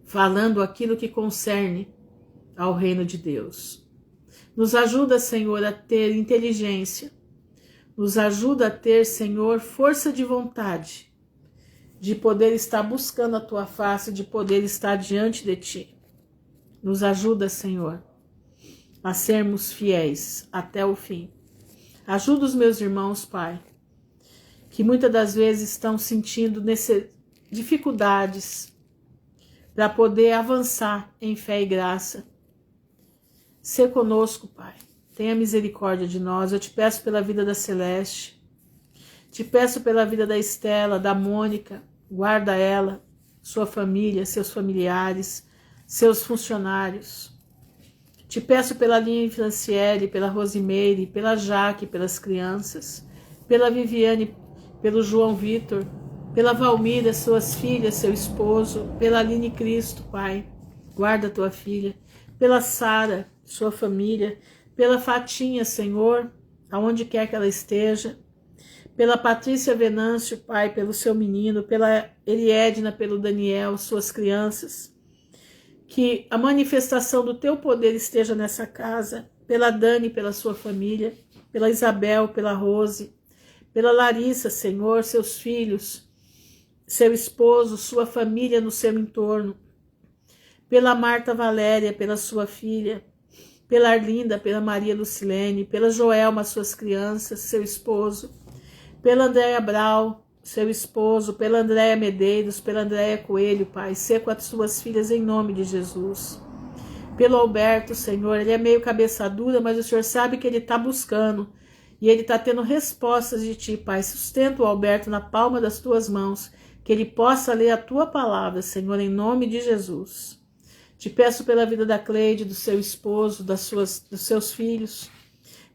falando aquilo que concerne ao reino de Deus. Nos ajuda, Senhor, a ter inteligência. Nos ajuda a ter, Senhor, força de vontade, de poder estar buscando a tua face, de poder estar diante de ti. Nos ajuda, Senhor, a sermos fiéis até o fim. Ajuda os meus irmãos, Pai, que muitas das vezes estão sentindo dificuldades para poder avançar em fé e graça. Sê conosco, Pai. Tenha misericórdia de nós. Eu te peço pela vida da Celeste. Te peço pela vida da Estela, da Mônica. Guarda ela, sua família, seus familiares, seus funcionários. Te peço pela Aline Franciele, pela Rosimeire, pela Jaque, pelas crianças, pela Viviane, pelo João Vitor, pela Valmira, suas filhas, seu esposo, pela Aline Cristo, Pai. Guarda tua filha. Pela Sara, sua família, pela Fatinha, Senhor, aonde quer que ela esteja, pela Patrícia Venâncio, Pai, pelo seu menino, pela Eliedna, pelo Daniel, suas crianças, que a manifestação do teu poder esteja nessa casa, pela Dani, pela sua família, pela Isabel, pela Rose, pela Larissa, Senhor, seus filhos, seu esposo, sua família no seu entorno, pela Marta Valéria, pela sua filha, pela Arlinda, pela Maria Lucilene, pela Joelma, suas crianças, seu esposo, pela Andréia Brau, seu esposo, pela Andréia Medeiros, pela Andréia Coelho, Pai, ser com as suas filhas em nome de Jesus. Pelo Alberto, Senhor, ele é meio cabeça dura, mas o Senhor sabe que ele está buscando e ele está tendo respostas de ti, Pai. Sustenta o Alberto na palma das tuas mãos, que ele possa ler a tua palavra, Senhor, em nome de Jesus. Te peço pela vida da Cleide, do seu esposo, dos seus filhos,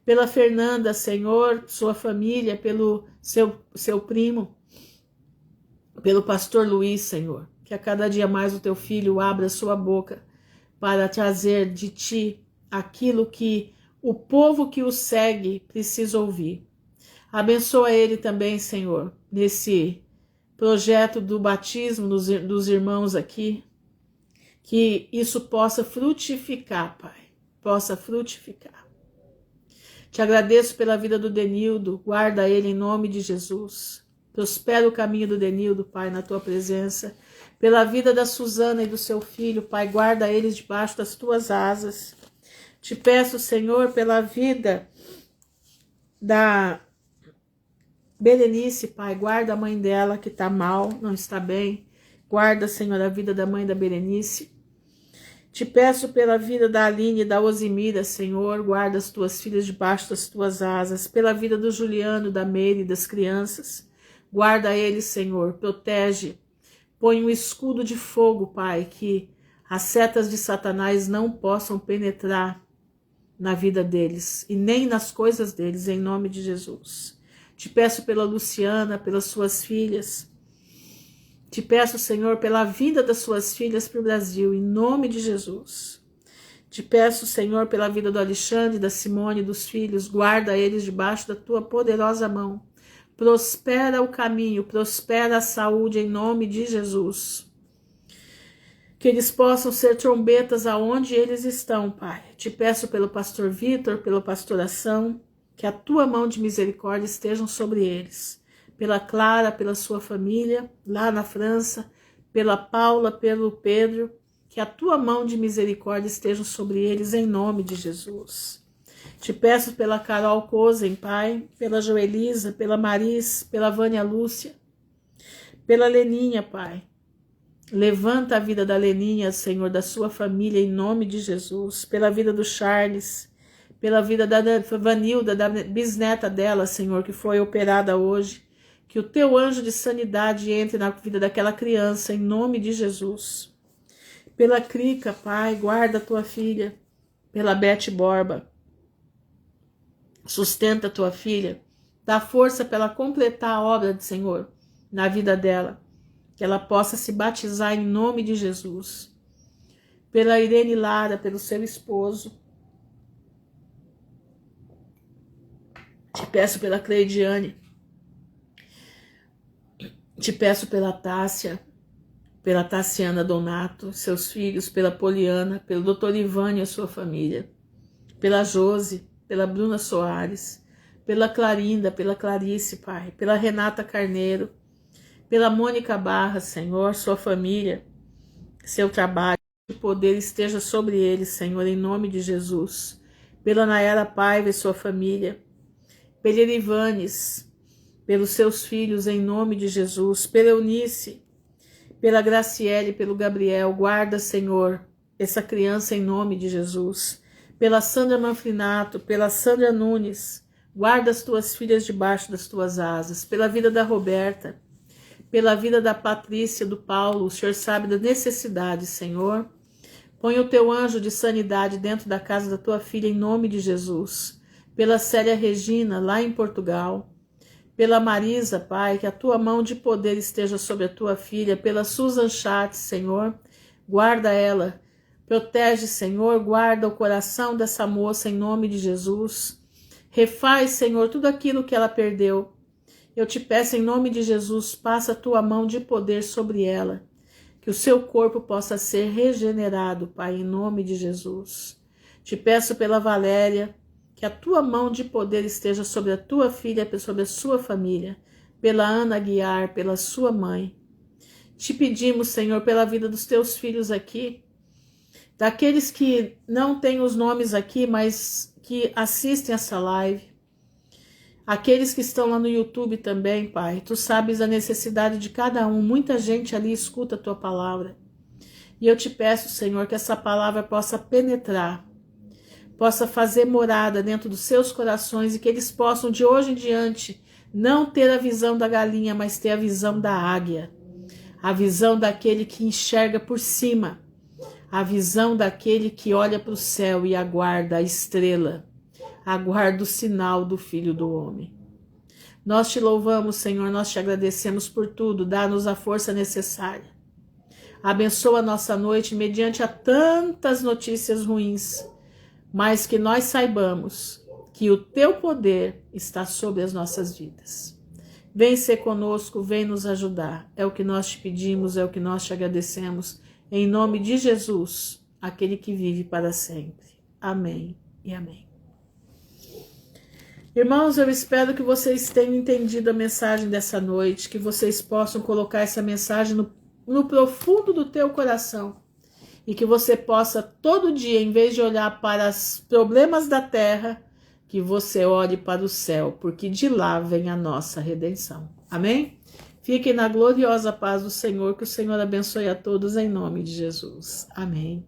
pela Fernanda, Senhor, sua família, pelo seu primo, pelo pastor Luiz, Senhor, que a cada dia mais o teu filho abra sua boca para trazer de ti aquilo que o povo que o segue precisa ouvir. Abençoa ele também, Senhor, nesse projeto do batismo dos irmãos aqui, que isso possa frutificar, Pai, possa frutificar. Te agradeço pela vida do Denildo, guarda ele em nome de Jesus. Prospera o caminho do Denildo, Pai, na tua presença. Pela vida da Suzana e do seu filho, Pai, guarda eles debaixo das tuas asas. Te peço, Senhor, pela vida da Berenice, Pai, guarda a mãe dela que está mal, não está bem. Guarda, Senhor, a vida da mãe da Berenice. Te peço pela vida da Aline e da Osimira, Senhor, guarda as tuas filhas debaixo das tuas asas. Pela vida do Juliano, da Meire e das crianças, guarda eles, Senhor, protege. Põe um escudo de fogo, Pai, que as setas de Satanás não possam penetrar na vida deles e nem nas coisas deles, em nome de Jesus. Te peço pela Luciana, pelas suas filhas. Te peço, Senhor, pela vida das suas filhas para o Brasil, em nome de Jesus. Te peço, Senhor, pela vida do Alexandre, da Simone e dos filhos, guarda eles debaixo da tua poderosa mão. Prospera o caminho, prospera a saúde em nome de Jesus. Que eles possam ser trombetas aonde eles estão, Pai. Te peço pelo pastor Vitor, pela pastoração, que a tua mão de misericórdia estejam sobre eles. Pela Clara, pela sua família, lá na França, pela Paula, pelo Pedro, que a tua mão de misericórdia esteja sobre eles, em nome de Jesus. Te peço pela Carol Cozen, Pai, pela Joelisa, pela Maris, pela Vânia Lúcia, pela Leninha, Pai. Levanta a vida da Leninha, Senhor, da sua família, em nome de Jesus, pela vida do Charles, pela vida da Vanilda, da bisneta dela, Senhor, que foi operada hoje. Que o teu anjo de sanidade entre na vida daquela criança, em nome de Jesus. Pela Crica, Pai, guarda a tua filha. Pela Bete Borba, sustenta a tua filha. Dá força para ela completar a obra do Senhor na vida dela. Que ela possa se batizar em nome de Jesus. Pela Irene Lara, pelo seu esposo. Te peço pela Cleidiane. Te peço pela Tássia, pela Tassiana Donato, seus filhos, pela Poliana, pelo Dr. Ivane e a sua família, pela Josi, pela Bruna Soares, pela Clarinda, pela Clarice, Pai, pela Renata Carneiro, pela Mônica Barra, Senhor, sua família, seu trabalho, que o poder esteja sobre eles, Senhor, em nome de Jesus, pela Nayara Paiva e sua família, pela Erivanes, pelos seus filhos, em nome de Jesus, pela Eunice, pela Graciele, pelo Gabriel, guarda, Senhor, essa criança em nome de Jesus, pela Sandra Manfrinato, pela Sandra Nunes, guarda as tuas filhas debaixo das tuas asas, pela vida da Roberta, pela vida da Patrícia, do Paulo, o Senhor sabe da necessidade, Senhor. Põe o teu anjo de sanidade dentro da casa da tua filha, em nome de Jesus. Pela Célia Regina, lá em Portugal. Pela Marisa, Pai, que a tua mão de poder esteja sobre a tua filha. Pela Susan Chat, Senhor, guarda ela. Protege, Senhor, guarda o coração dessa moça, em nome de Jesus. Refaz, Senhor, tudo aquilo que ela perdeu. Eu te peço, em nome de Jesus, passa a tua mão de poder sobre ela. Que o seu corpo possa ser regenerado, Pai, em nome de Jesus. Te peço pela Valéria, que a tua mão de poder esteja sobre a tua filha, sobre a sua família, pela Ana Guiar, pela sua mãe. Te pedimos, Senhor, pela vida dos teus filhos aqui, daqueles que não têm os nomes aqui, mas que assistem essa live, aqueles que estão lá no YouTube também, Pai, tu sabes a necessidade de cada um, muita gente ali escuta a tua palavra, e eu te peço, Senhor, que essa palavra possa penetrar, possa fazer morada dentro dos seus corações, e que eles possam de hoje em diante não ter a visão da galinha, mas ter a visão da águia, a visão daquele que enxerga por cima, a visão daquele que olha para o céu e aguarda a estrela, aguarda o sinal do Filho do Homem. Nós te louvamos, Senhor, nós te agradecemos por tudo, dá-nos a força necessária. Abençoa a nossa noite mediante a tantas notícias ruins, mas que nós saibamos que o teu poder está sobre as nossas vidas. Vem ser conosco, vem nos ajudar. É o que nós te pedimos, é o que nós te agradecemos. Em nome de Jesus, aquele que vive para sempre. Amém e amém. Irmãos, eu espero que vocês tenham entendido a mensagem dessa noite, que vocês possam colocar essa mensagem no profundo do teu coração e que você possa todo dia, em vez de olhar para os problemas da terra, que você olhe para o céu, porque de lá vem a nossa redenção. Amém? Fiquem na gloriosa paz do Senhor, que o Senhor abençoe a todos em nome de Jesus. Amém.